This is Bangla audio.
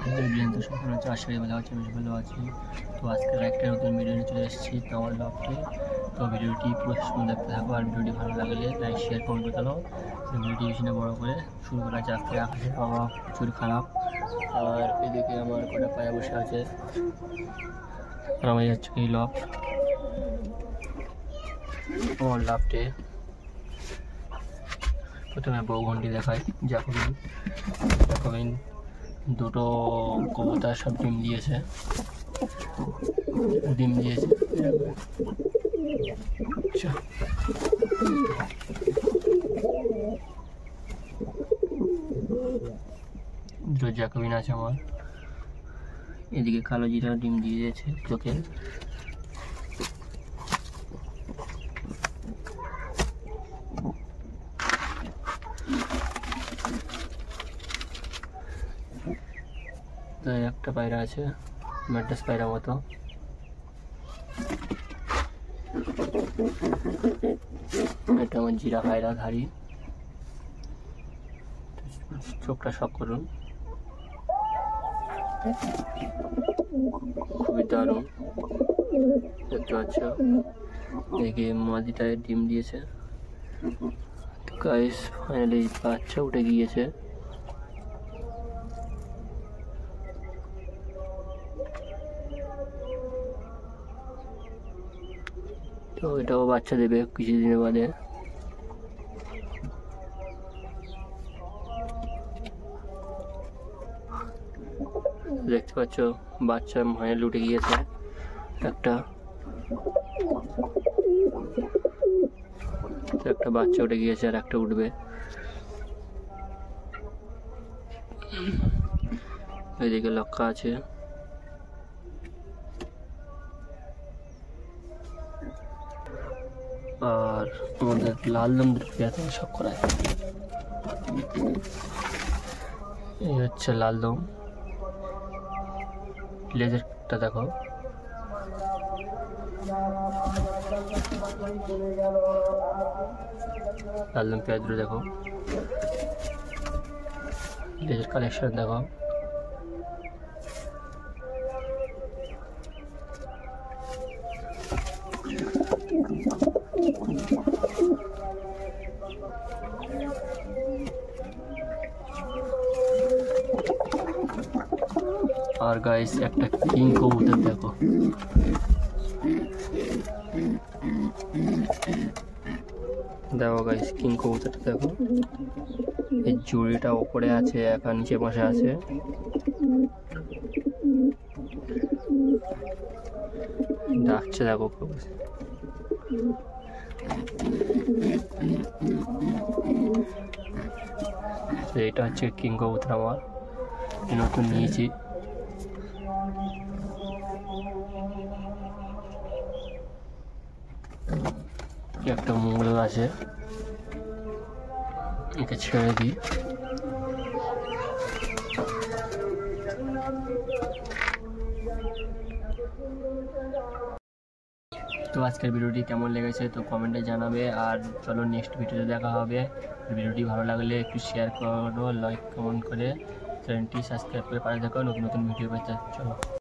তো সকাল হচ্ছে আশা করি ভালো আছি, বেশ ভালো আছি। তো আজকের একটা নতুন ভিডিও নিয়ে চলে এসেছি তো আমার লফটে। তো ভিডিওটি পুরো সুন্দর দেখতে থাকো, আর ভিডিওটি ভালো লাগলে লাইক শেয়ার কমেন্ট করে দাও। তো ভিডিওটি বেশি না বড় করে শুরু করা যাক। আকাশের আবহাওয়া প্রচুর খারাপ, আর এদিকে আমার কটা পায়ে বসে আছে, আর আমি যাচ্ছি এই লফট। আমার লফটে প্রথমে বউঘন্টি দেখায় জ্যাকোবিন দুটো কবুতর সব ডিম দিয়েছে। দুটো জ্যাকোবিন আছে আমার। এদিকে কালো জিরা ডিম দিয়েছে চোখে। একটা পায়রা আছে, ম্যাড্রাস পায়রা মতো। এটা আমার জিরা পায়রা ধারি, চোখটা শখ করুন, খুবই দারুণ দেখতে পাচ্ছ। দেখে মাদিটায় ডিম দিয়েছে। গাইস ফাইনালি বাচ্চা উঠে গিয়েছে। তো এটাও বাচ্চা দেবে কিছুদিনের বাদে। দেখতে পাচ্ছ বাচ্চা ফাইনালি উঠে গিয়েছে। একটা বাচ্চা উঠে গিয়েছে, আর একটা উঠবে। এদিকে লক্কা আছে। আর আমাদের লাল দম দুটো শখ করায়। এই হচ্ছে লাল দম, লেজারটা দেখো। লাল দম পেঁয়াজ দেখো, লেজার কালেকশন দেখো। আর গাইস একটা কিং কবুতর দেখো, গাইস কিং কবুতরটা দেখো। এই জুড়িটা উপরে আছে, একা নিচে বসে আছে। ডাকছে দেখো। এটা হচ্ছে কিং কবুতর, আমার নতুন নিয়েছি। একটা মূল আছে, একে ছেড়ে দিই। তো আজকের ভিডিওটি কেমন লেগেছে তো কমেন্টে জানাবে, আর চলো নেক্সট ভিডিওতে দেখা হবে। ভিডিওটি ভালো লাগলে একটু শেয়ার করো, লাইক কমেন্ট করে চ্যানেলটি সাবস্ক্রাইব করে পাশে থাকো নতুন নতুন ভিডিও পেতে। চলো।